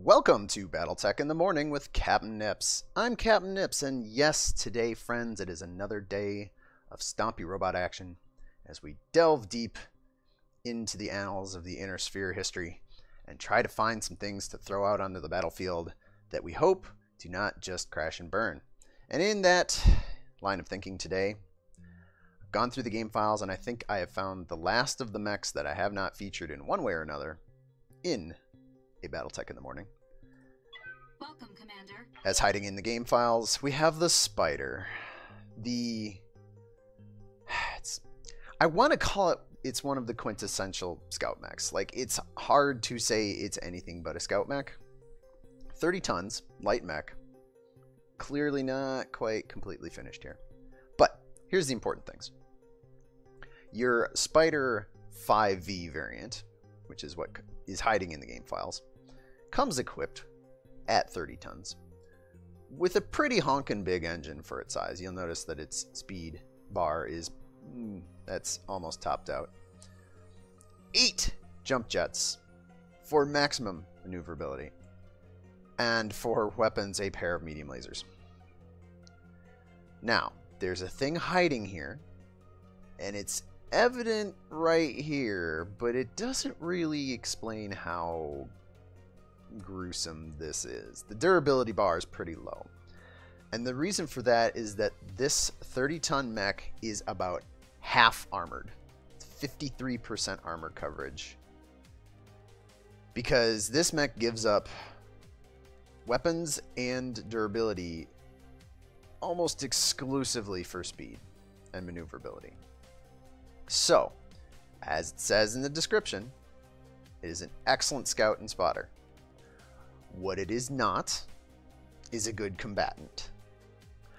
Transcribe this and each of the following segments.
Welcome to BattleTech in the Morning with Captain Nips. I'm Captain Nips, and yes, today, friends, it is another day of stompy robot action as we delve deep into the annals of the Inner Sphere history and try to find some things to throw out onto the battlefield that we hope do not just crash and burn. And in that line of thinking today, I've gone through the game files and I think I have found the last of the mechs that I have not featured in one way or another in a BattleTech in the Morning. Welcome, Commander. As hiding in the game files, we have the Spider. I want to call it's one of the quintessential scout mechs. Like, it's hard to say it's anything but a scout mech. 30 tons, light mech. Clearly not quite completely finished here. But here's the important things. Your Spider 5V variant, which is what is hiding in the game files, comes equipped at 30 tons with a pretty honkin' big engine for its size. You'll notice that its speed bar is that's almost topped out. 8 jump jets for maximum maneuverability, and for weapons a pair of medium lasers. Now there's a thing hiding here, and it's evident right here, but it doesn't really explain how gruesome this is. The durability bar is pretty low, and the reason for that is that this 30-ton mech is about half armored, 53% armor coverage, because this mech gives up weapons and durability almost exclusively for speed and maneuverability. So, as it says in the description, it is an excellent scout and spotter. What it is not is a good combatant.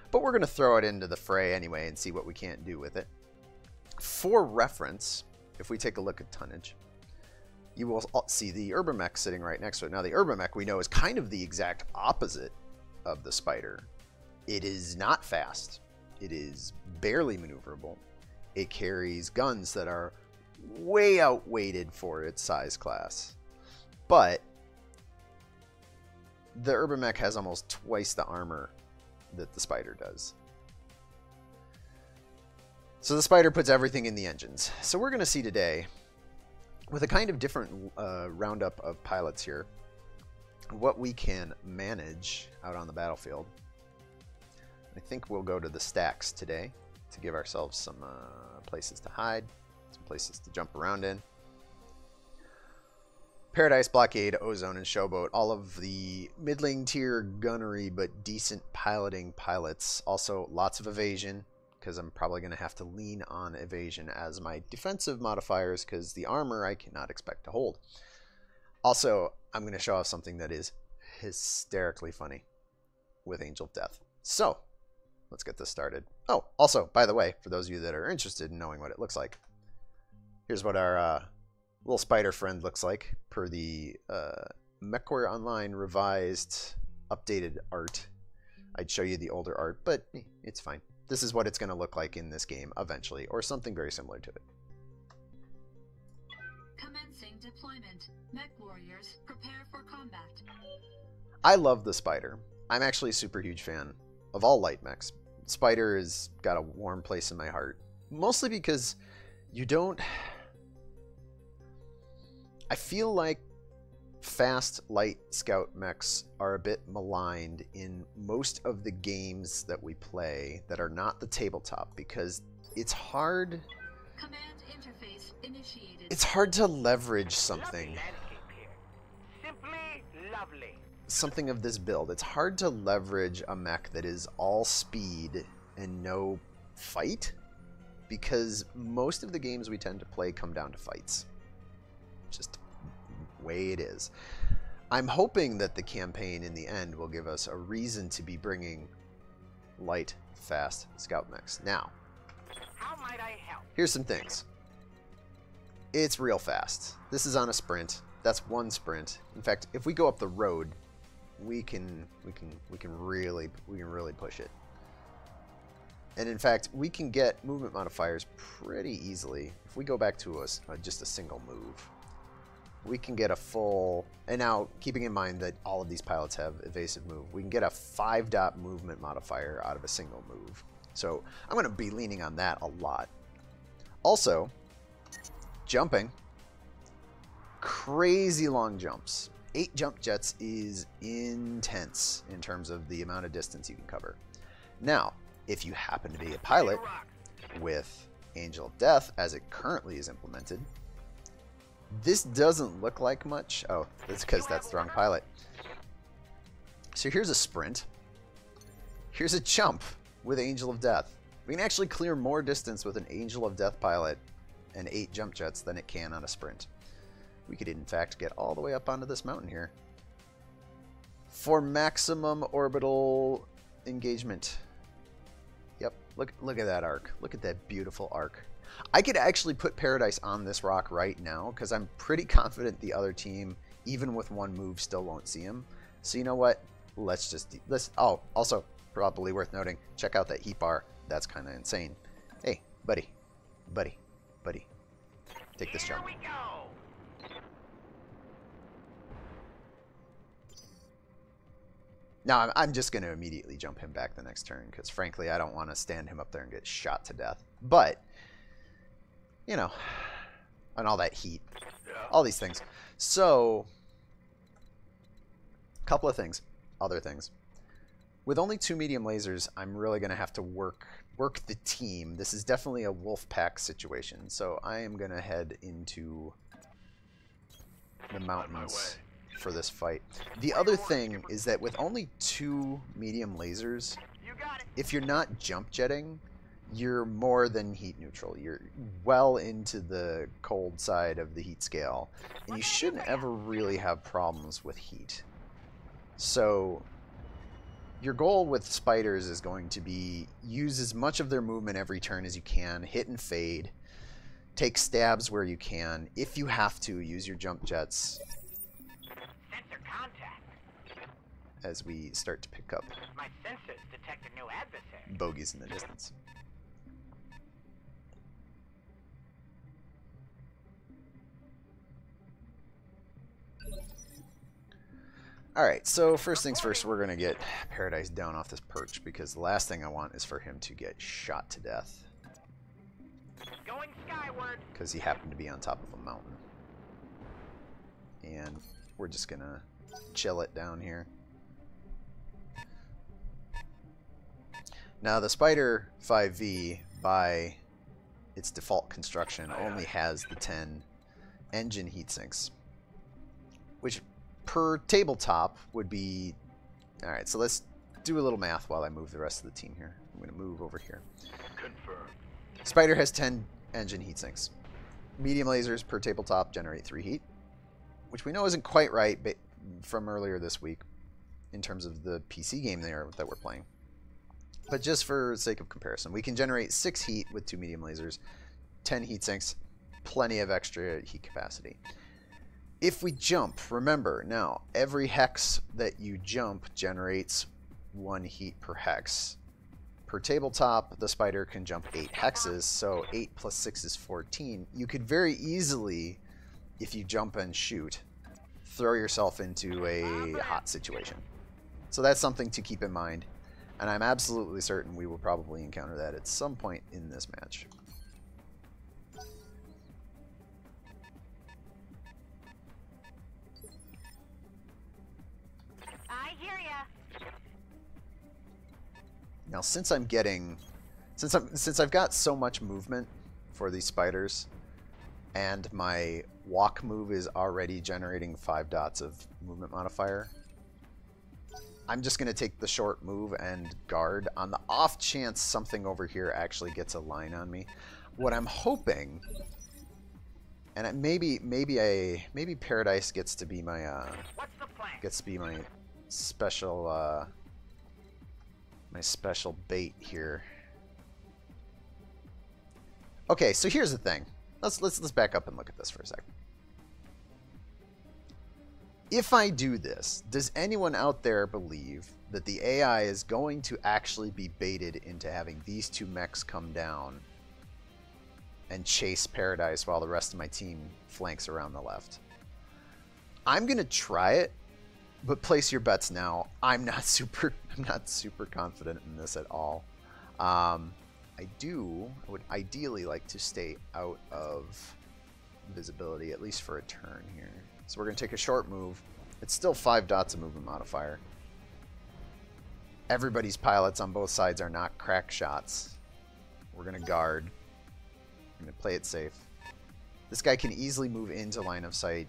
But we're going to throw it into the fray anyway and see what we can't do with it. For reference, if we take a look at tonnage, you will see the Mech sitting right next to it. Now, the Mech we know is kind of the exact opposite of the Spider. It is not fast. It is barely maneuverable. It carries guns that are way outweighted for its size class. But the Mech has almost twice the armor that the Spider does. So the Spider puts everything in the engines. So we're going to see today, with a kind of different roundup of pilots here, what we can manage out on the battlefield. I think we'll go to the stacks today to give ourselves some places to hide, some places to jump around in. Paradise, Blockade, Ozone, and Showboat, all of the middling tier gunnery but decent piloting pilots. Also lots of evasion, because I'm probably going to have to lean on evasion as my defensive modifiers, because the armor I cannot expect to hold. Also, I'm going to show off something that is hysterically funny with Angel of Death. So, let's get this started. Oh, also, by the way, for those of you that are interested in knowing what it looks like, here's what our little spider friend looks like per the MechWarrior Online revised, updated art. I'd show you the older art, but it's fine. This is what it's going to look like in this game eventually, or something very similar to it. Commencing deployment. Mech warriors, prepare for combat. I love the Spider. I'm actually a super huge fan of all light mechs. Spider has got a warm place in my heart, mostly because you don't... I feel like fast, light scout mechs are a bit maligned in most of the games that we play that are not the tabletop, because it's hard... Command interface initiated. It's hard to leverage something. Simply lovely. Something of this build. It's hard to leverage a mech that is all speed and no fight, because most of the games we tend to play come down to fights. Just the way it is. I'm hoping that the campaign in the end will give us a reason to be bringing light, fast scout mechs. Now, How might I help? here's some things. It's real fast. This is on a sprint. That's one sprint. In fact, if we go up the road, we can really push it. And in fact, we can get movement modifiers pretty easily if we go back to just a single move. we can get a full, and now keeping in mind that all of these pilots have evasive move, we can get a 5-dot movement modifier out of a single move. So I'm going to be leaning on that a lot. Also, jumping. Crazy long jumps. 8 jump jets is intense in terms of the amount of distance you can cover. Now, if you happen to be a pilot with Angel of Death, as it currently is implemented, this doesn't look like much. Oh, that's because that's the wrong pilot. So here's a sprint. Here's a jump with Angel of Death. We can actually clear more distance with an Angel of Death pilot and 8 jump jets than it can on a sprint. We could in fact get all the way up onto this mountain here for maximum orbital engagement. Yep, look at that arc. Look at that beautiful arc. I could actually put Paradise on this rock right now because I'm pretty confident the other team, even with one move, still won't see him. So you know what? Let's. Oh, also probably worth noting, check out that heat bar. That's kind of insane. Hey, buddy. Take this jump. Here we go. Now, I'm just going to immediately jump him back the next turn because, frankly, I don't want to stand him up there and get shot to death. But, you know, and all that heat, all these things. So, a couple of things, other things. With only 2 medium lasers, I'm really going to have to work the team. This is definitely a wolf pack situation. So, I am going to head into the mountains for this fight. The other thing is that with only 2 medium lasers, if you're not jump jetting, you're more than heat neutral. You're well into the cold side of the heat scale, and you shouldn't ever really have problems with heat. So your goal with spiders is going to be use as much of their movement every turn as you can, hit and fade, take stabs where you can. If you have to, use your jump jets as we start to pick up My sensors detect a new adversary. bogeys in the distance. Alright, so first things first, we're going to get Paradise down off this perch because the last thing I want is for him to get shot to death. Going skyward. Because he happened to be on top of a mountain. And we're just going to chill it down here. Now the Spider 5V, by its default construction, only has the 10 engine heat sinks, which per tabletop would be... Alright, so let's do a little math while I move the rest of the team here. I'm going to move over here. Confirmed. Spider has 10 engine heat sinks. Medium lasers per tabletop generate 3 heat, which we know isn't quite right from earlier this week in terms of the PC game that we're playing. But just for sake of comparison, we can generate 6 heat with 2 medium lasers, 10 heat sinks, plenty of extra heat capacity. If we jump, remember, now, every hex that you jump generates 1 heat per hex. Per tabletop, the Spider can jump 8 hexes, so 8 plus 6 is 14. You could very easily, if you jump and shoot, throw yourself into a hot situation. So that's something to keep in mind. And I'm absolutely certain we will probably encounter that at some point in this match. I hear ya. Now, since I've got so much movement for these spiders, and my walk move is already generating 5 dots of movement modifier, I'm just going to take the short move and guard on the off chance something over here actually gets a line on me. What I'm hoping, and maybe Paradise gets to be my special bait here. Okay, so here's the thing. Let's back up and look at this for a second. If I do this, does anyone out there believe that the AI is going to actually be baited into having these 2 mechs come down and chase Paradise while the rest of my team flanks around the left? I'm gonna try it, but place your bets now. I'm not super confident in this at all. I would ideally like to stay out of visibility, at least for a turn here. So we're gonna take a short move. It's still 5 dots of movement modifier. Everybody's pilots on both sides are not crack shots. We're gonna guard. I'm gonna play it safe. This guy can easily move into line of sight,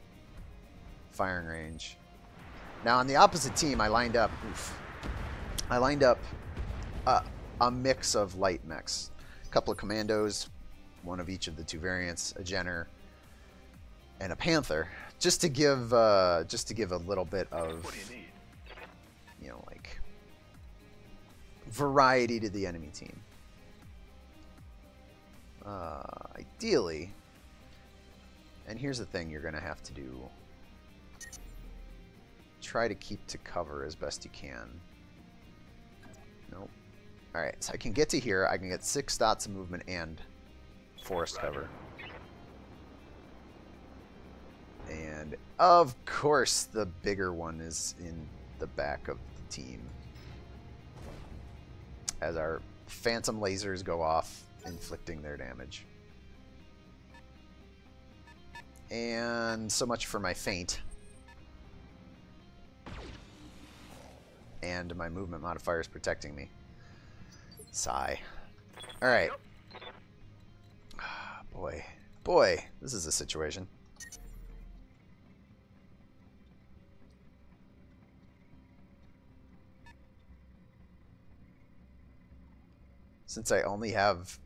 firing range. Now on the opposite team, I lined up a mix of light mechs, a couple of commandos, one of each of the 2 variants, a Jenner, and a Panther, just to give a little bit of, What do you need? you know, like variety to the enemy team. Ideally, and here's the thing you're gonna have to do: try to keep to cover as best you can. Nope. Alright, so I can get to here. I can get 6 dots of movement and forest cover. And, of course, the bigger one is in the back of the team. As our phantom lasers go off, inflicting their damage. And so much for my feint. And my movement modifier is protecting me. Sigh. Alright. Boy, this is a situation. Since I only have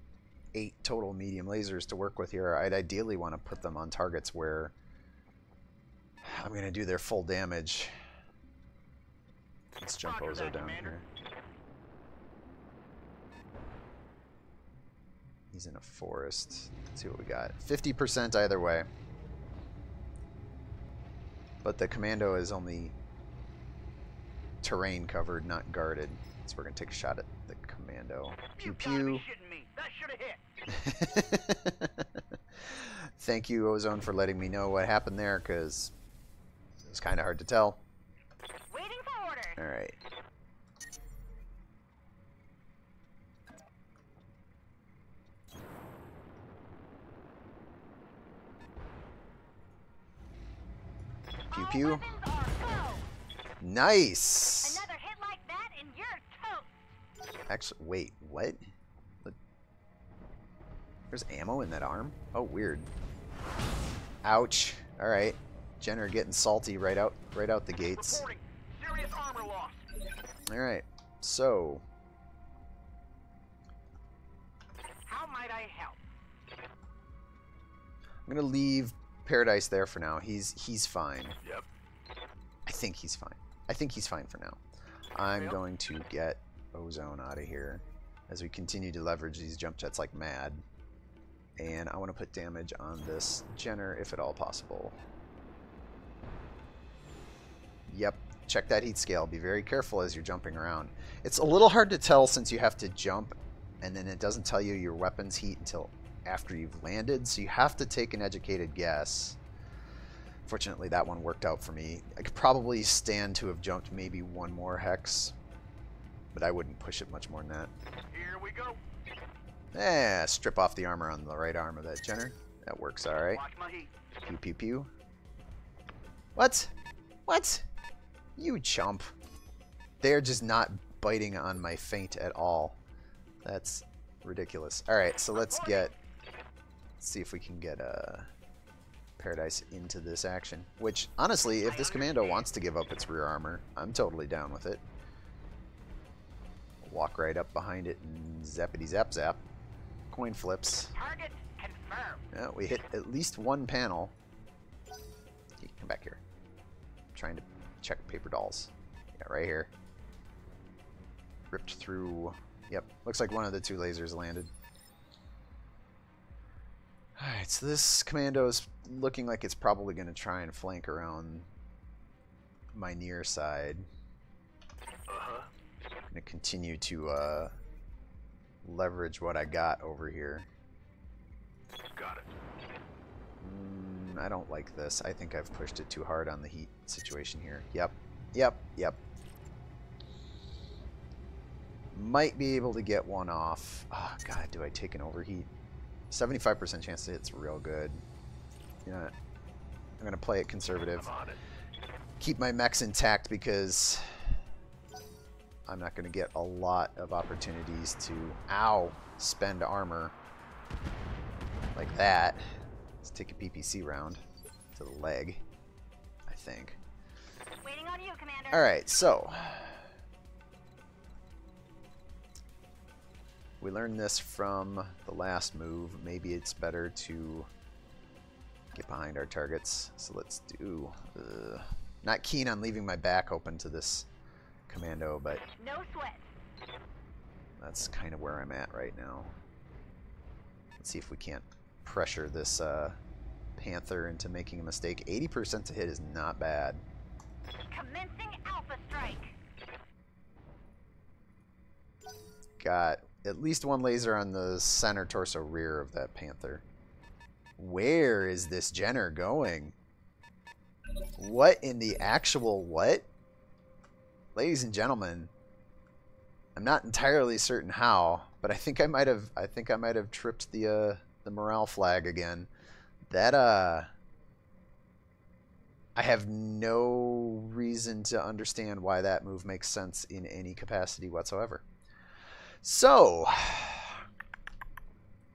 8 total medium lasers to work with here, I'd ideally want to put them on targets where I'm going to do their full damage. Let's jump Ozo down here. He's in a forest. Let's see what we got. 50% either way. But the commando is only terrain covered, not guarded. So we're going to take a shot at the commando. Pew pew. Thank you, Ozone, for letting me know what happened there, because it was kind of hard to tell. Waiting for orders. Alright. Pew pew. Weapons are go. Nice! Another hit like that and you're toast. Actually, wait, what? There's ammo in that arm? Oh, weird. Ouch. Alright. Jenner getting salty right out the gates. Reporting. Serious armor loss. Alright. So, How might I help? I'm gonna leave Paradise there for now. He's fine. Yep. I think he's fine. I think he's fine for now. I'm going to get Ozone out of here as we continue to leverage these jump jets like mad. And I want to put damage on this Jenner if at all possible. Yep, check that heat scale. Be very careful as you're jumping around. It's a little hard to tell since you have to jump and then it doesn't tell you your weapon's heat until after you've landed, so you have to take an educated guess. Fortunately, that one worked out for me. I could probably stand to have jumped maybe 1 more hex, but I wouldn't push it much more than that. Here we go. Strip off the armor on the right arm of that Jenner. That works alright. Watch my heat. Pew pew pew. What? What? You chump. They're just not biting on my feint at all. That's ridiculous. Alright, so let's see if we can get Paradise into this action. Which, honestly, if this commando wants to give up its rear armor, I'm totally down with it. Walk right up behind it and zappity zap zap. Coin flips. Target confirmed. Yeah, we hit at least 1 panel. Okay, come back here. I'm trying to check paper dolls. Yeah, right here. Ripped through. Yep, looks like one of the 2 lasers landed. Alright, so this commando is looking like it's probably going to try and flank around my near side. I'm going to continue to leverage what I got over here. Got it. I don't like this. I think I've pushed it too hard on the heat situation here. Yep. Yep. Yep. Might be able to get one off. Oh, God, do I take an overheat? 75% chance to hit's real good. Yeah, I'm going to play it conservative. Keep my mechs intact because I'm not going to get a lot of opportunities to, ow, spend armor like that. Let's take a PPC round to the leg, I think. Waiting on you, Commander. Alright, so we learned this from the last move. Maybe it's better to get behind our targets. So let's do... not keen on leaving my back open to this commando, but No sweat. that's kind of where I'm at right now. Let's see if we can't pressure this Panther into making a mistake. 80% to hit is not bad. Commencing Alpha Strike. Got at least one laser on the center torso rear of that Panther. Where is this Jenner going? What in the actual what? Ladies and gentlemen, I'm not entirely certain how, but I think I might have tripped the morale flag again. That I have no reason to understand why that move makes sense in any capacity whatsoever. So,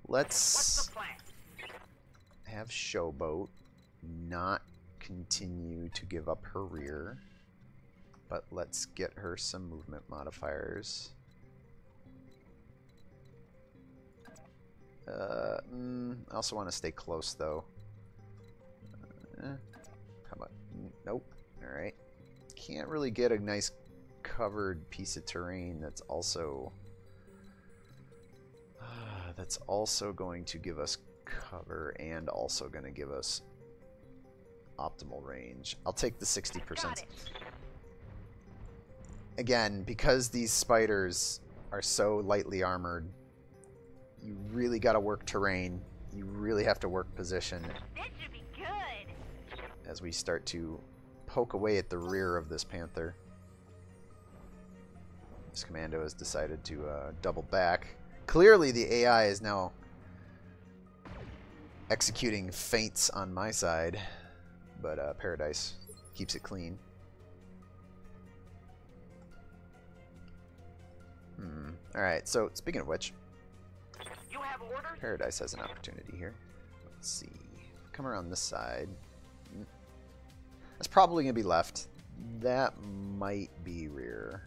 What's let's the plan? have Showboat not continue to give up her rear, but let's get her some movement modifiers. I also want to stay close though. How about nope? All right, can't really get a nice covered piece of terrain that's also going to give us cover and also going to give us optimal range. I'll take the 60%. Again, because these spiders are so lightly armored, you really got to work terrain. You really have to work position This should be good. as we start to poke away at the rear of this Panther. This commando has decided to double back. Clearly the AI is now executing feints on my side, but Paradise keeps it clean. Alright, so speaking of which, You have orders? Paradise has an opportunity here. Let's see. Come around this side. That's probably going to be left. That might be rear.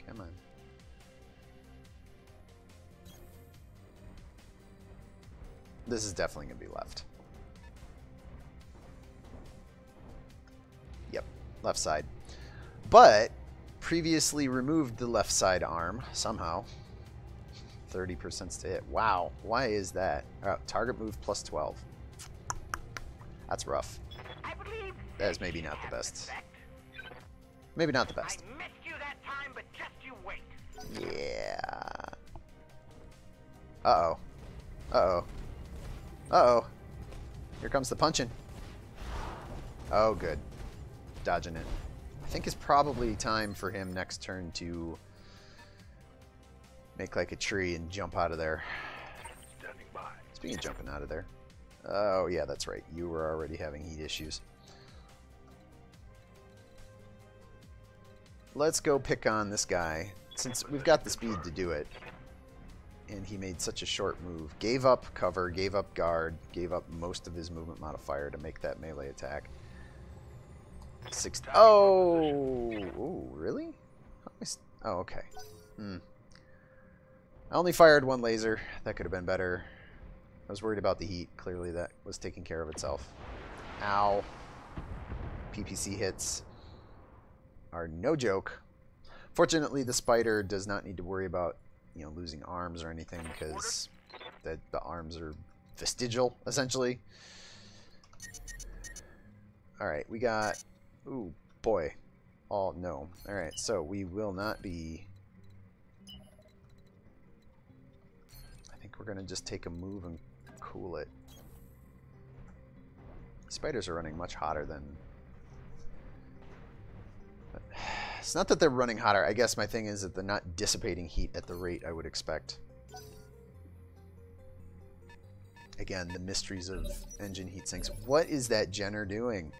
Come on. This is definitely going to be left. Yep, left side. But previously removed the left side arm somehow. 30% to hit. Wow, why is that? Target move plus 12. That's rough. I believe That is maybe not the best. respect. Maybe not the I best. missed you that time, but just you wait. Yeah. Uh-oh. Uh-oh. Uh-oh. Here comes the punching. Oh, good. Dodging it. I think it's probably time for him next turn to make like a tree and jump out of there. Standing by. Speaking of jumping out of there. Oh, yeah, that's right. You were already having heat issues. Let's go pick on this guy, since we've got the speed to do it. And he made such a short move. Gave up cover, gave up guard, gave up most of his movement modifier to make that melee attack. Oh, ooh, really? Oh, okay. I only fired one laser. That could have been better. I was worried about the heat. Clearly that was taking care of itself. Ow. PPC hits are no joke. Fortunately, the spider does not need to worry about, you know, losing arms or anything, because the arms are vestigial, essentially. Alright, we got... Ooh, boy. Oh, no. Alright, so we will not be we're going to just take a move and cool it. Spiders are running much hotter than... It's not that they're running hotter. I guess my thing is that they're not dissipating heat at the rate I would expect. Again, the mysteries of engine heat sinks. What is that Jenner doing?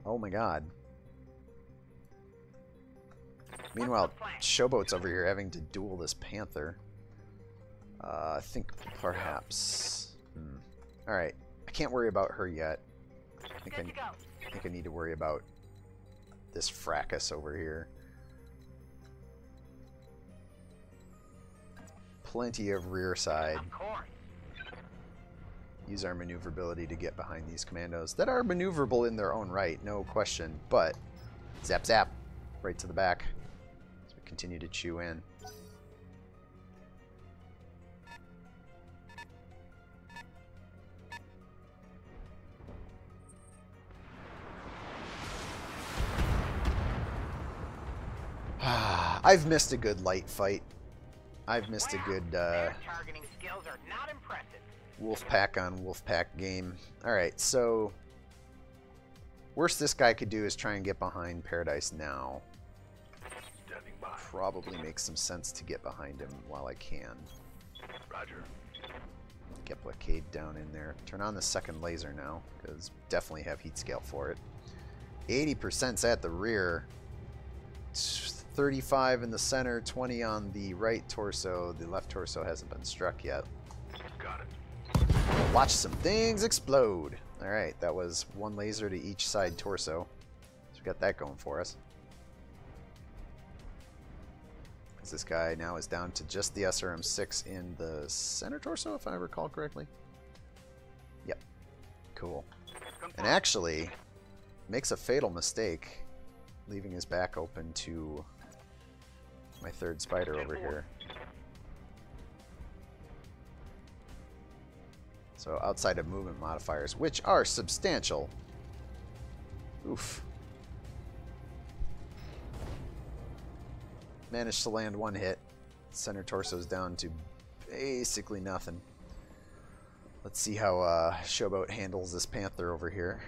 Oh my god. Meanwhile, Showboat's over here having to duel this Panther. I think perhaps... Alright. I can't worry about her yet. I think I need to worry about this fracas over here. Plenty of rear side. Of course. Use our maneuverability to get behind these commandos that are maneuverable in their own right, no question, but zap zap right to the back as we continue to chew in. I've missed a good light fight. I've missed a good Their targeting skills are not impressive. Wolfpack on Wolfpack game. Alright, so worst this guy could do is try and get behind Paradise now. Standing by. Probably makes some sense to get behind him while I can. Roger. Get Blockade down in there. Turn on the second laser now, because definitely have heat scale for it. 80%'s at the rear. 35 in the center, 20 on the right torso. The left torso hasn't been struck yet. Got it. Watch some things explode. Alright, that was one laser to each side torso. So we got that going for us. Because this guy now is down to just the SRM-6 in the center torso, if I recall correctly. Yep. Cool. And actually, makes a fatal mistake, leaving his back open to my third spider over here. So outside of movement modifiers, which are substantial. Oof. Managed to land one hit. Center torso's down to basically nothing. Let's see how Showboat handles this Panther over here.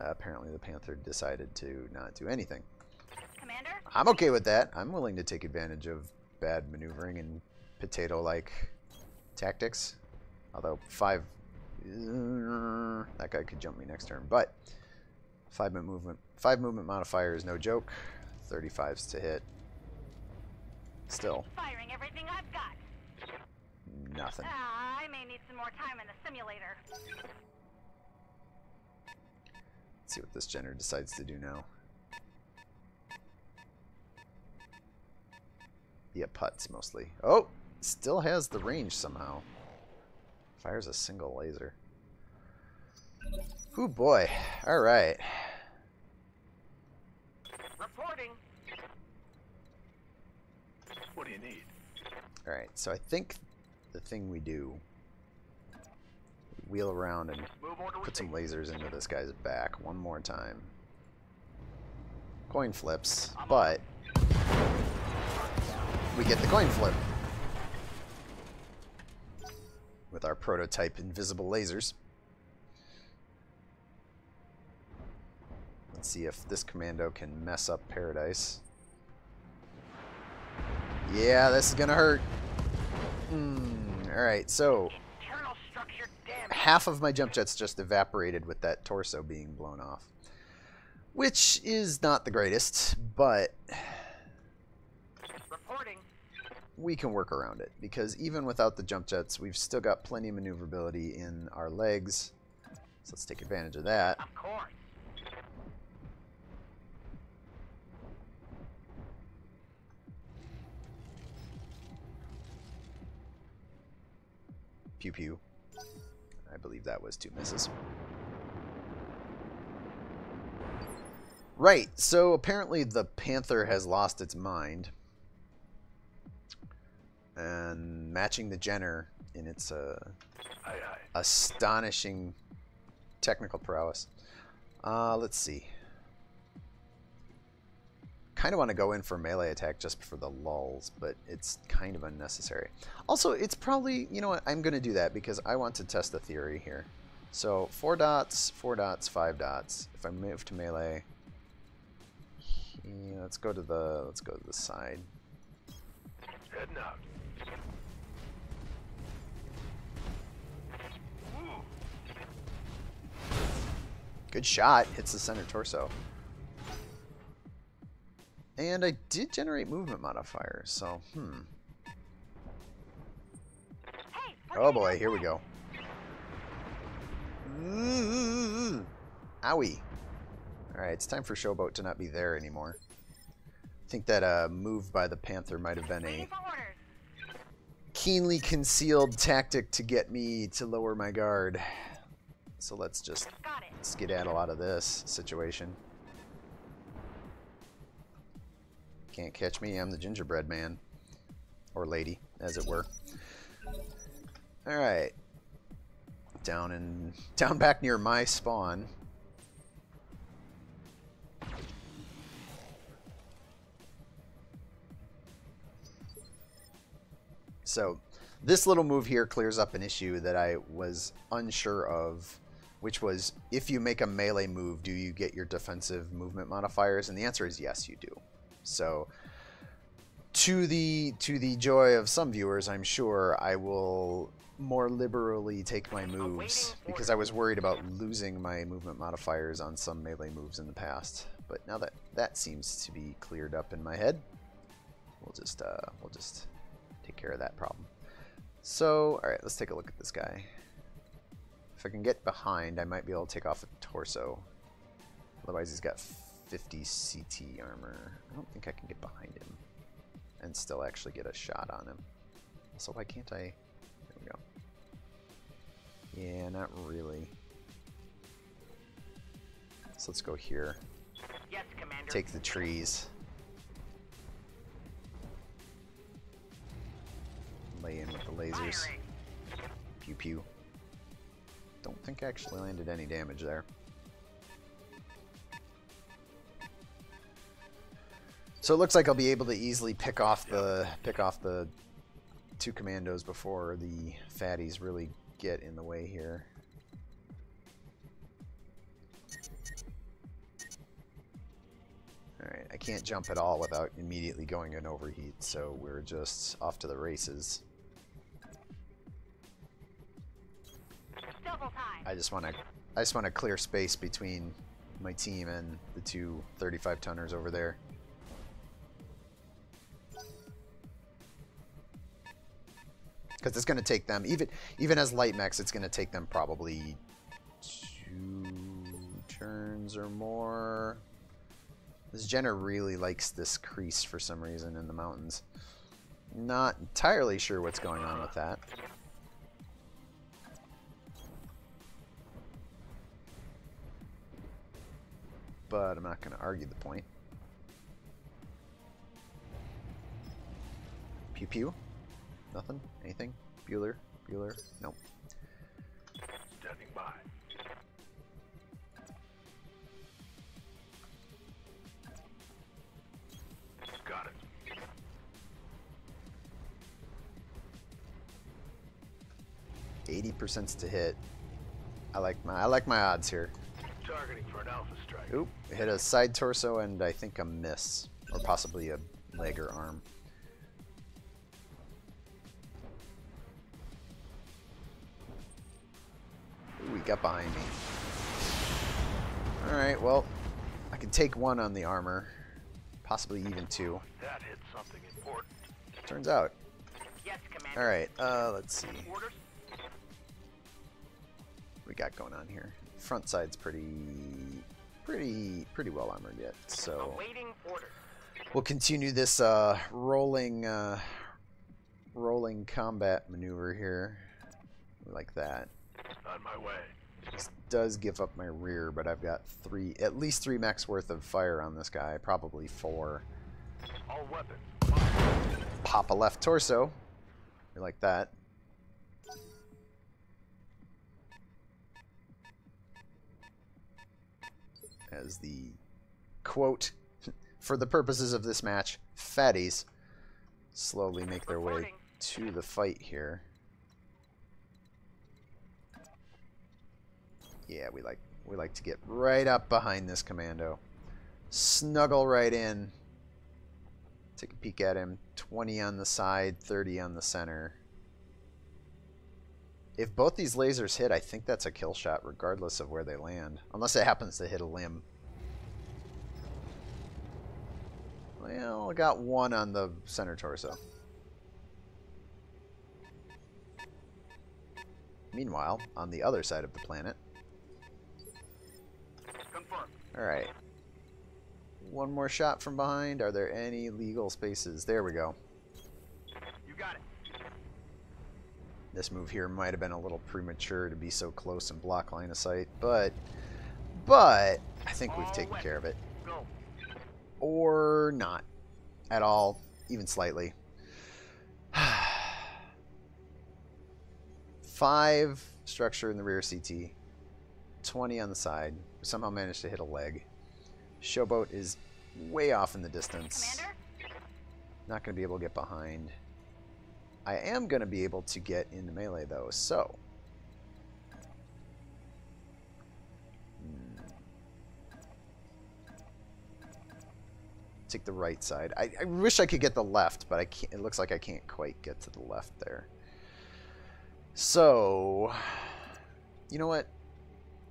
Apparently the Panther decided to not do anything. Commander? I'm okay with that. I'm willing to take advantage of bad maneuvering and potato-like tactics. Although 5... that guy could jump me next turn. But 5 movement modifier is no joke. 35's to hit. Still. Firing everything I've got. Nothing. I may need some more time in the simulator. Let's see what this Jenner decides to do now. Yeah, putts mostly. Oh! Still has the range somehow. Fires a single laser. Ooh boy. Alright. Reporting. What do you need? Alright, so I think the thing we do, we wheel around and Move order put some received. lasers into this guy's back one more time. Coin flips, but we get the coin flip with our prototype invisible lasers. Let's see if this commando can mess up Paradise. Yeah, this is gonna hurt. Alright, so Internal structure damage. half of my jump jets just evaporated with that torso being blown off. Which is not the greatest, but Reporting. we can work around it. Because even without the jump jets, we've still got plenty of maneuverability in our legs. So let's take advantage of that. Of course. Pew pew. I believe that was 2 misses. Right, so apparently the Panther has lost its mind. And matching the Jenner in its Aye, aye. astonishing technical prowess. Let's see. kind of want to go in for melee attack just for the lulls, but it's kind of unnecessary. Also, it's probably, you know what, I'm going to do that because I want to test the theory here. So 4 dots, 4 dots, 5 dots. If I move to melee, yeah, let's go to the side. Heading out. Good shot, hits the center torso. And I did generate movement modifiers, so Hey, Oh boy, here we go. Owie. Alright, it's time for Showboat to not be there anymore. I think that move by the Panther might have been a waiting for orders. keenly concealed tactic to get me to lower my guard. So let's just Got it. skedaddle out of this situation. Can't catch me, I'm the gingerbread man. Or lady, as it were. Alright. Down back near my spawn. So this little move here clears up an issue that I was unsure of, which was if you make a melee move, do you get your defensive movement modifiers? And the answer is yes, you do. So to the joy of some viewers, I'm sure, I will more liberally take my moves because I was worried about losing my movement modifiers on some melee moves in the past. But now that that seems to be cleared up in my head, we'll just take care of that problem. So, all right, let's take a look at this guy. If I can get behind, I might be able to take off a torso. Otherwise, he's got 50 CT armor. I don't think I can get behind him and still actually get a shot on him. So why can't I? There we go. Yeah, not really. So let's go here. Yes, Commander. Take the trees. Lay in with the lasers. Firing. Pew pew. Don't think I actually landed any damage there. So it looks like I'll be able to easily pick off the 2 commandos before the fatties really get in the way here. Alright, I can't jump at all without immediately going in overheat, so we're just off to the races. Double time. I just want to clear space between my team and the 2 35-tonners over there. Because it's going to take them, even as light mechs, it's going to take them probably 2 turns or more. This Jenner really likes this crease for some reason in the mountains. Not entirely sure what's going on with that. But I'm not going to argue the point. Pew pew. Nothing? Anything? Bueller? Bueller? Nope. Standing by. Got it. 80% to hit. I like my odds here. Targeting for an alpha strike. Oop, hit a side torso and I think a miss. Or possibly a leg or arm. Ooh, he got behind me. Alright, well, I can take 1 on the armor. Possibly even 2. That hit something important. Turns out. Yes, Commander. Alright, let's see. Orders? What we got going on here? Front side's pretty well armored yet, so Awaiting order. we'll continue this rolling combat maneuver here. Like that. On my way. This does give up my rear, but I've got at least 3 mechs worth of fire on this guy, probably 4. All weapons. Fire. Pop a left torso. Like that. As the quote for the purposes of this match, fatties slowly make their way Reporting. to the fight here. Yeah, we like to get right up behind this commando. Snuggle right in. Take a peek at him. 20 on the side, 30 on the center. If both these lasers hit, I think that's a kill shot regardless of where they land. Unless it happens to hit a limb. Well, I got one on the center torso. Meanwhile, on the other side of the planet. Confirmed. Alright. One more shot from behind. Are there any legal spaces? There we go. You got it. This move here might have been a little premature to be so close and block line of sight, but I think we've taken care of it. Go. Or not. At all. Even slightly. 5 structure in the rear CT. 20 on the side. We somehow managed to hit a leg. Showboat is way off in the distance. Commander? Not going to be able to get behind. I am going to be able to get into melee, though, so... Take the right side. I wish I could get the left, but I can't. It looks like I can't quite get to the left there. So... You know what?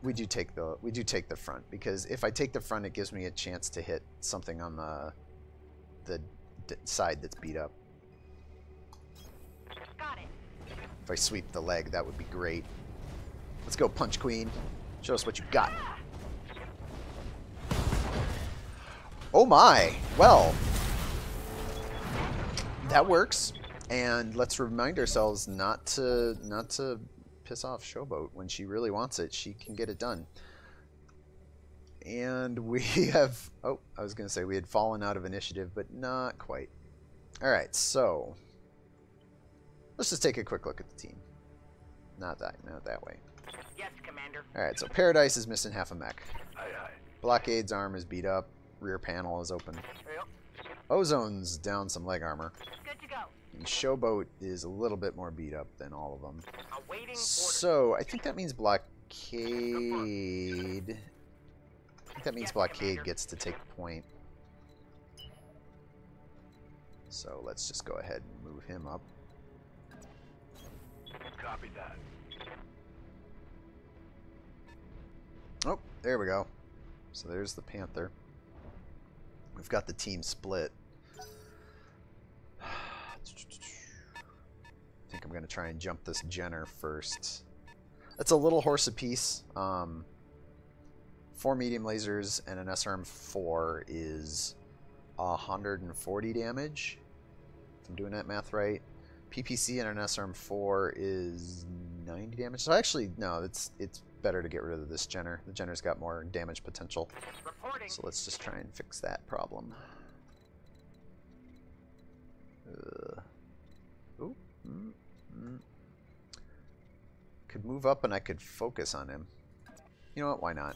We do take the front, because if I take the front, it gives me a chance to hit something on the side that's beat up. Got it. If I sweep the leg, that would be great. Let's go, Punch Queen. Show us what you got. Oh my! Well, that works. And let's remind ourselves not to piss off Showboat. When she really wants it, she can get it done. And we have... Oh, I was going to say we had fallen out of initiative, but not quite. Alright, so... Let's just take a quick look at the team. Not that way. Yes, Commander. Alright, so Paradise is missing half a mech. Aye, aye. Blockade's arm is beat up. Rear panel is open. Yep. Ozone's down some leg armor. Good to go. And Showboat is a little bit more beat up than all of them. Awaiting order. So, I think that means Blockade... I think that means Yes, Blockade Commander. gets to take point. So, let's just go ahead and move him up. Copy that. Oh, there we go. So there's the Panther. We've got the team split. I think I'm going to try and jump this Jenner first. That's a little horse apiece. 4 medium lasers and an SRM-4 is 140 damage. If I'm doing that math right. PPC and an SRM-4 is 90 damage. So actually, no, it's better to get rid of this Jenner. The Jenner's got more damage potential. Reporting. So let's just try and fix that problem. Ooh. Could move up and I could focus on him. You know what? Why not?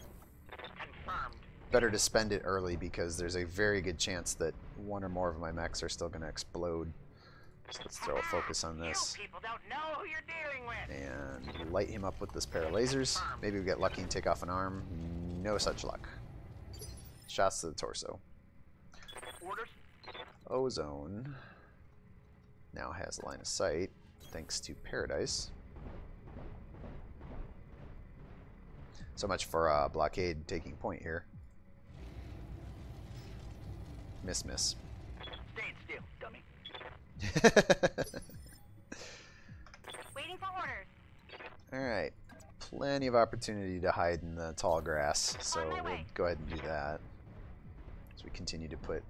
Confirmed. Better to spend it early because there's a very good chance that one or more of my mechs are still going to explode. So let's throw a focus on this. You people don't know who you're dealing with. And light him up with this pair of lasers. Maybe we get lucky and take off an arm. No such luck. Shots to the torso. Orders. Ozone now has line of sight thanks to Paradise. So much for Blockade taking point here. Miss. Staying still, dummy. Waiting for orders. Alright. Plenty of opportunity to hide in the tall grass, so On my we'll way. go ahead and do that. As we continue to put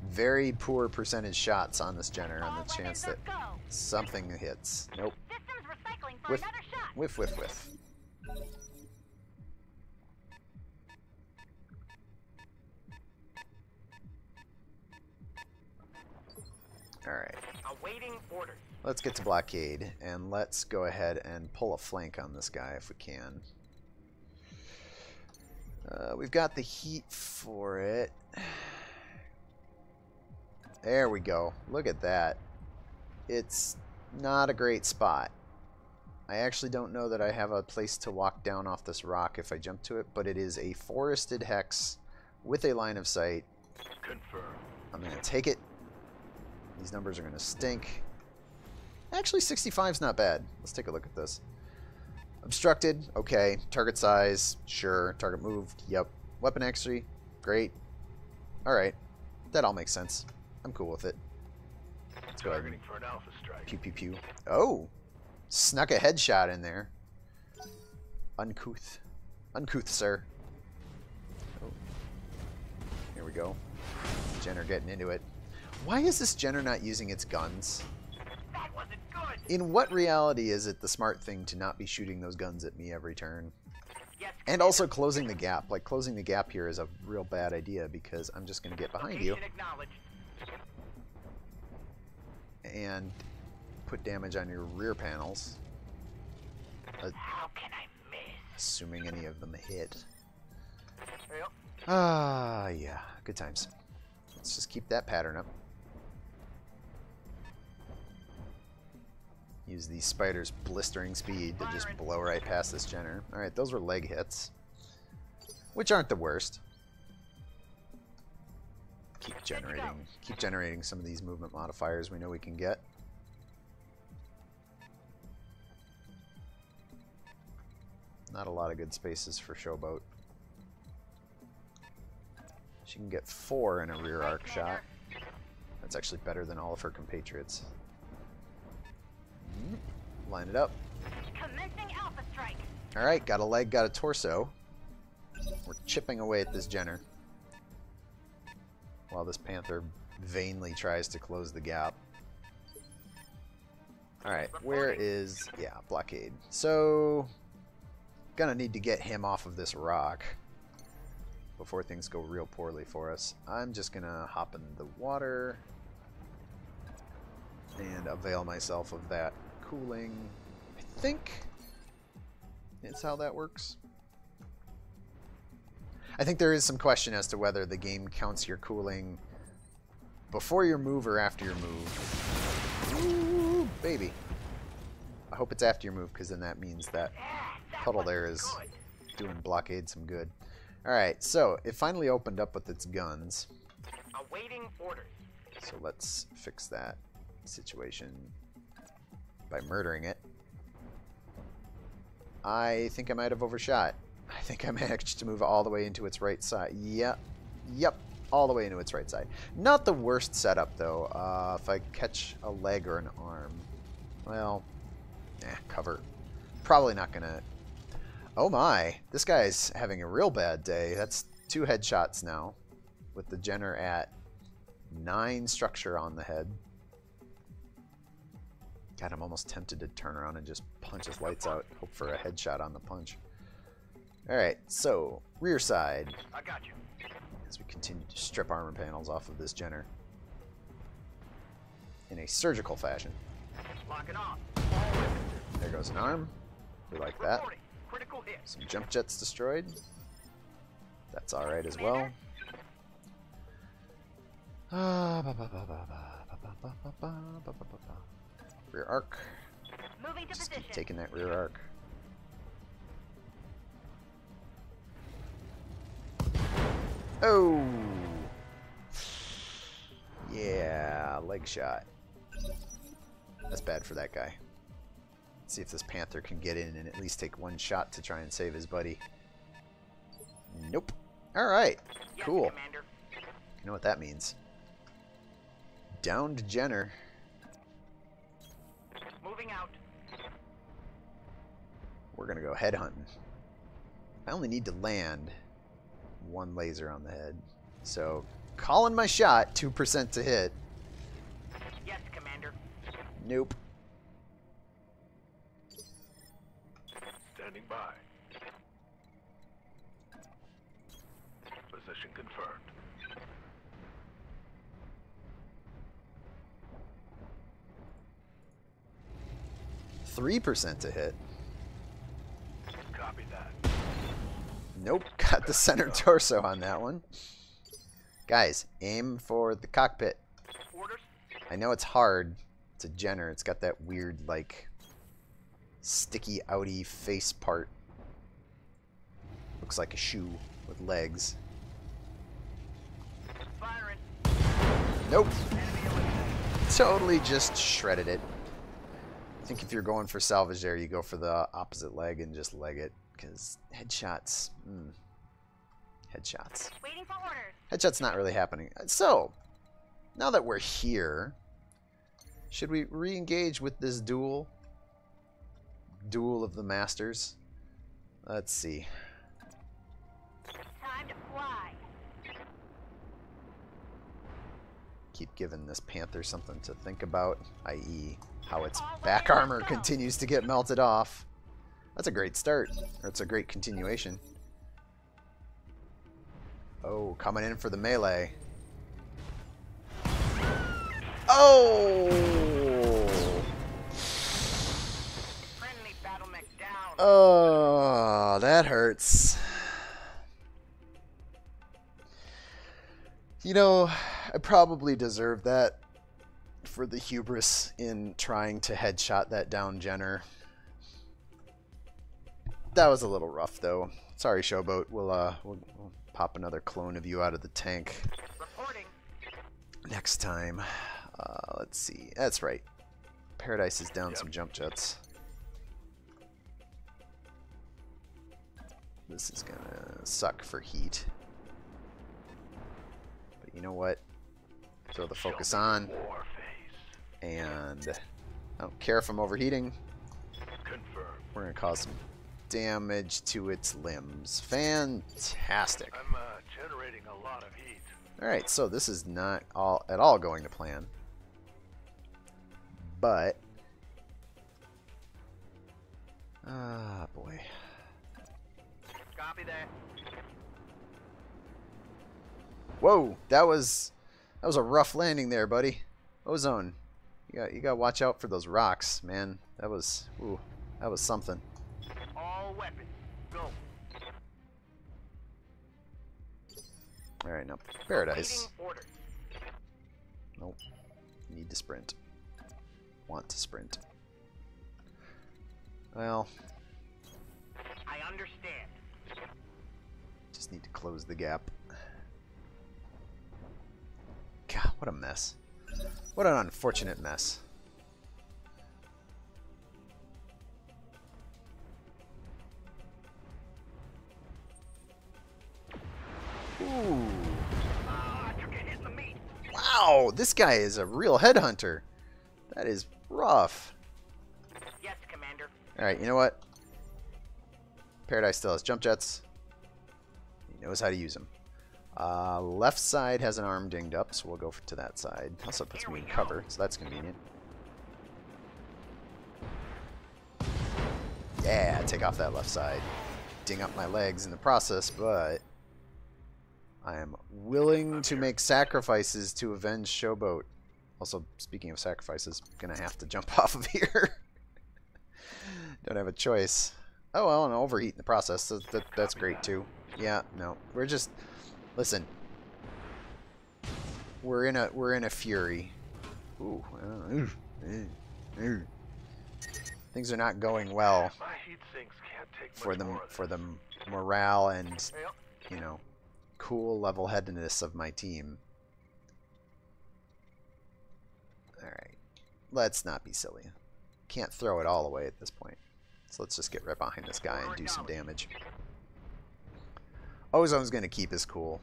very poor percentage shots on this Jenner on All the chance weapons that are go. something hits. Nope. Systems recycling for Whiff. another shot. Whiff. Alright. Awaiting orders. Let's get to Blockade, and let's go ahead and pull a flank on this guy if we can. We've got the heat for it. There we go. Look at that. It's not a great spot. I actually don't know that I have a place to walk down off this rock if I jump to it, but it is a forested hex with a line of sight. Confirm. I'm going to take it. These numbers are going to stink. Actually, 65 is not bad. Let's take a look at this. Obstructed, okay. Target size, sure. Target moved, yep. Weapon accuracy, great. Alright, that all makes sense. I'm cool with it. Let's go ahead and For an alpha strike. pew pew pew. Oh! Snuck a headshot in there. Uncouth. Uncouth, sir. Oh. Here we go. Jenner getting into it. Why is this Jenner not using its guns? That wasn't good. In what reality is it the smart thing to not be shooting those guns at me every turn? Yes. And also closing the gap. Like, closing the gap here is a real bad idea because I'm just going to get behind you Location acknowledged. and put damage on your rear panels. How can I miss? Assuming any of them hit. Yep. Ah, yeah. Good times. Let's just keep that pattern up. Use the spider's blistering speed to just blow right past this Jenner. Alright, those were leg hits. Which aren't the worst. Keep generating some of these movement modifiers we know we can get. Not a lot of good spaces for Showboat. She can get 4 in a rear arc shot. That's actually better than all of her compatriots. Line it up. Commencing alpha strike. Alright, got a leg, got a torso. We're chipping away at this Jenner. While this Panther vainly tries to close the gap. Alright, where is... yeah, blockade. So... gonna need to get him off of this rock before things go real poorly for us. I'm just gonna hop in the water and avail myself of that cooling. I think it's how that works. I think there is some question as to whether the game counts your cooling before your move or after your move. Ooh, baby. I hope it's after your move, because then that means that puddle there is doing blockade some good. Alright, so it finally opened up with its guns. Awaiting orders. So let's fix that situation by murdering it. I think I might have overshot. I think I managed to move all the way into its right side. Yep, all the way into its right side. Not the worst setup, though. If I catch a leg or an arm, well, cover. Probably not gonna... Oh my, this guy's having a real bad day. That's 2 headshots now, with the Jenner at 9 structure on the head. God, I'm almost tempted to turn around and just punch his lights out. Hope for a headshot on the punch. Alright, so, rear side. I got you. As we continue to strip armor panels off of this Jenner. In a surgical fashion. Lock it off. There goes an arm. We like that. Reporting. Critical hit. Some jump jets destroyed. That's alright as well. Rear arc. Moving to Just position. keep taking that rear arc. Oh! Yeah, leg shot. That's bad for that guy. Let's see if this Panther can get in and at least take 1 shot to try and save his buddy. Nope. Alright, Yes, cool. Commander. You know what that means. Downed Jenner. Moving out. We're gonna go head hunting. I only need to land 1 laser on the head. So, calling my shot, 2% to hit. Yes, Commander. Nope. Standing by. Position confirmed. 3% to hit. Copy that. Nope, got the center torso on that one. Guys, aim for the cockpit. I know it's hard. It's a Jenner. It's got that weird, like, sticky, outy face part. Looks like a shoe with legs. Firing. Nope. Enemy eliminated. Totally just shredded it. I think if you're going for salvage there, you go for the opposite leg and just leg it. Because headshots... Headshots. Waiting for orders. Headshots not really happening. So, now that we're here, should we re-engage with this duel? Duel of the Masters? Let's see. Time to fly. Keep giving this Panther something to think about, i.e. how its back armor continues to get melted off. That's a great start. Or it's a great continuation. Oh, coming in for the melee. Oh! Friendly battle mech down. Oh, that hurts. You know, I probably deserve that for the hubris in trying to headshot that down Jenner. That was a little rough, though. Sorry, Showboat. We'll pop another clone of you out of the tank Reporting. next time. Let's see. That's right. Paradise is down some jump jets. This is gonna suck for heat. But you know what? Throw the focus on. War phase. And I don't care if I'm overheating. Confirmed. We're gonna cause some damage to its limbs. Fantastic. I'm generating a lot of heat. Alright, so this is not at all going to plan. But ah, boy. Copy that. Whoa, that was a rough landing there, buddy. Ozone. You got to watch out for those rocks, man. That was something. All weapons. Go. All right, now Paradise. Awaiting orders. Nope. Need to sprint. Want to sprint. Well, I understand. just need to close the gap. God, what a mess. What an unfortunate mess. Ooh. I took a hit in the meat. Wow, this guy is a real headhunter. That is rough. Yes, Commander. Alright, you know what? Paradise still has jump jets. He knows how to use them. Left side has an arm dinged up, so we'll go to that side. Also puts me in cover, so that's convenient. Yeah, take off that left side. Ding up my legs in the process, but I am willing to make sacrifices to avenge Showboat. Also, speaking of sacrifices, gonna have to jump off of here. Don't have a choice. Oh well, and overheat in the process. So that's great too. Yeah, no, we're just listen. We're in a fury. Ooh, things are not going well My heat sinks can't take for much the more morale and Yep. you know cool level-headedness of my team. All right, let's not be silly. Can't throw it all away at this point. So let's just get right behind this guy and do some damage. Ozone's going to keep his cool.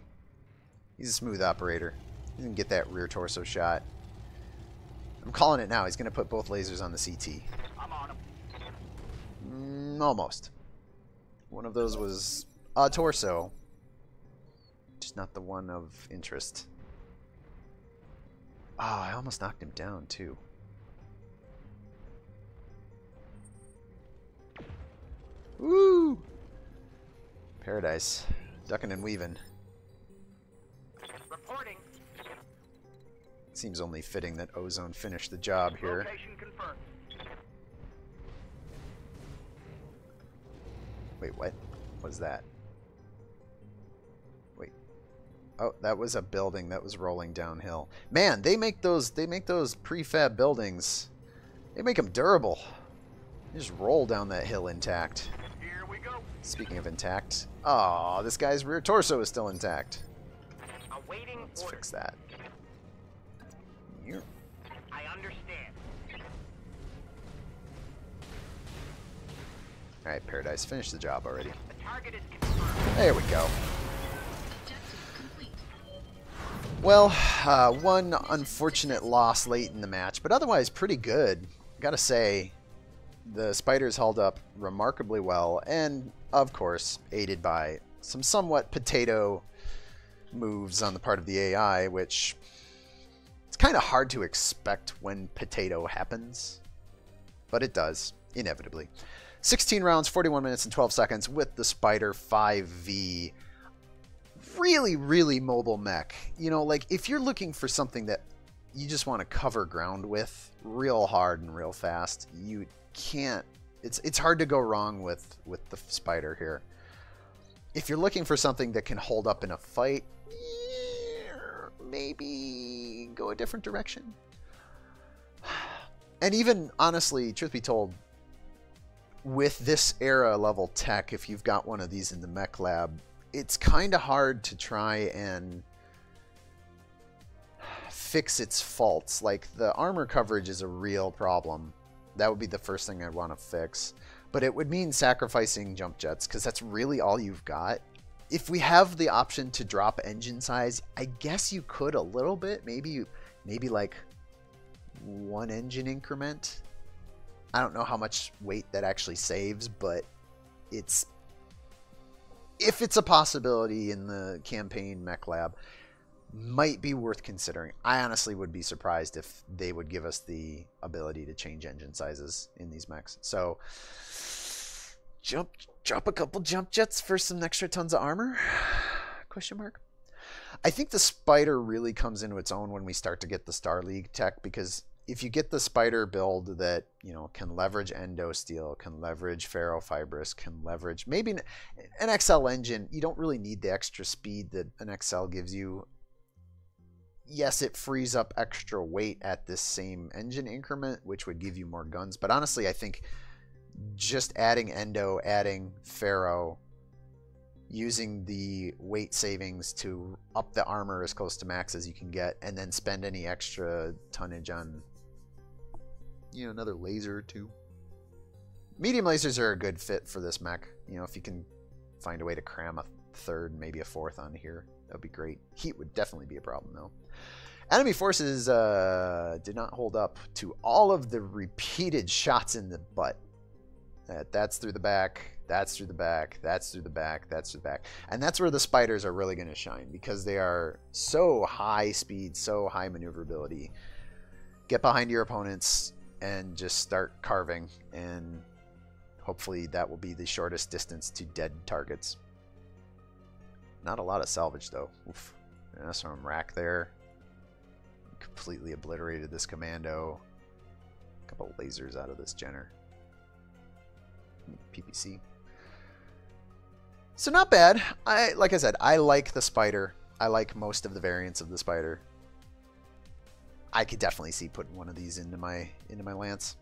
He's a smooth operator. He's going to get that rear torso shot. I'm calling it now. He's going to put both lasers on the CT. I'm on him. Almost. One of those was a torso. Just not the one of interest. Oh, I almost knocked him down, too. Woo! Paradise. Ducking and weaving. Reporting. Seems only fitting that Ozone finished the job here. Location confirmed. Wait, what? What is that? Wait. Oh, that was a building that was rolling downhill. Man, they make those prefab buildings. They make them durable. They just roll down that hill intact. Here we go. Speaking of intact, oh, this guy's rear torso is still intact. Awaiting Let's orders. fix that. Here. I understand. All right, Paradise, finish the job already. The target is confirmed. There we go. Objective complete. Well, one unfortunate loss late in the match, but otherwise pretty good. Gotta say, the Spiders held up remarkably well, and of course, aided by some somewhat potato moves on the part of the AI, which it's kind of hard to expect when potato happens, but it does, inevitably. 16 rounds, 41 minutes, and 12 seconds with the Spider 5V. Really, really mobile mech. You know, like, if you're looking for something that you just want to cover ground with real hard and real fast, you can't. It's hard to go wrong with the Spider here. If you're looking for something that can hold up in a fight, maybe go a different direction. And even, honestly, truth be told, with this era level tech, if you've got one of these in the mech lab, it's kind of hard to try and fix its faults. Like, the armor coverage is a real problem. That would be the first thing I'd want to fix. But it would mean sacrificing jump jets, because that's really all you've got. If we have the option to drop engine size, I guess you could a little bit. Maybe like 1 engine increment. I don't know how much weight that actually saves, but if it's a possibility in the campaign mech lab, might be worth considering. I honestly would be surprised if they would give us the ability to change engine sizes in these mechs. So drop a couple jump jets for some extra tons of armor? Question mark. I think the Spider really comes into its own when we start to get the Star League tech, because if you get the Spider build that, you know, can leverage endo steel, can leverage ferrofibrous, can leverage maybe an XL engine, you don't really need the extra speed that an XL gives you. Yes, it frees up extra weight at this same engine increment, which would give you more guns. But honestly, I think just adding endo, adding ferro, using the weight savings to up the armor as close to max as you can get, and then spend any extra tonnage on, you know, another laser or two. Medium lasers are a good fit for this mech. You know, if you can find a way to cram a third, maybe a fourth on here, that would be great. Heat would definitely be a problem, though. Enemy forces did not hold up to all of the repeated shots in the butt. That's through the back, that's through the back, that's through the back, that's through the back. And that's where the Spiders are really going to shine, because they are so high speed, so high maneuverability. Get behind your opponents and just start carving, and hopefully that will be the shortest distance to dead targets. Not a lot of salvage, though. Oof. That's from rack there. Completely obliterated this commando. A couple of lasers out of this Jenner. PPC. So not bad. Like I said, I like the Spider. I like most of the variants of the Spider. I could definitely see putting one of these into my Lance.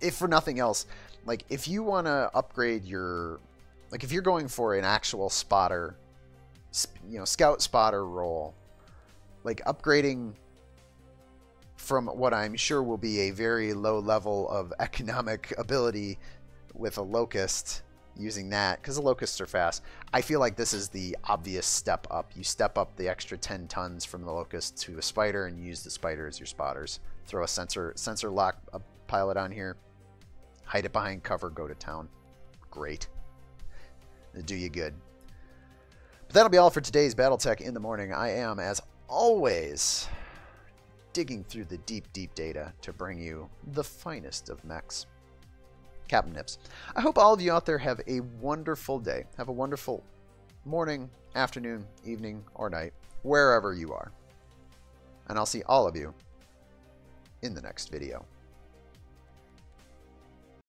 If for nothing else, like, if you want to upgrade your, like, if you're going for an actual spotter, you know, scout spotter role, like, upgrading from what I'm sure will be a very low level of economic ability with a Locust, using that, because the Locusts are fast, I feel like this is the obvious step up. You step up the extra 10 tons from the Locust to a Spider and use the Spider as your spotters. Throw a sensor lock a pilot on here, hide it behind cover, go to town. Great. It'll do you good. But that'll be all for today's BattleTech in the morning. I am, as always, digging through the deep, deep data to bring you the finest of mechs. Captain Nips. I hope all of you out there have a wonderful day. Have a wonderful morning, afternoon, evening, or night, wherever you are. And I'll see all of you in the next video.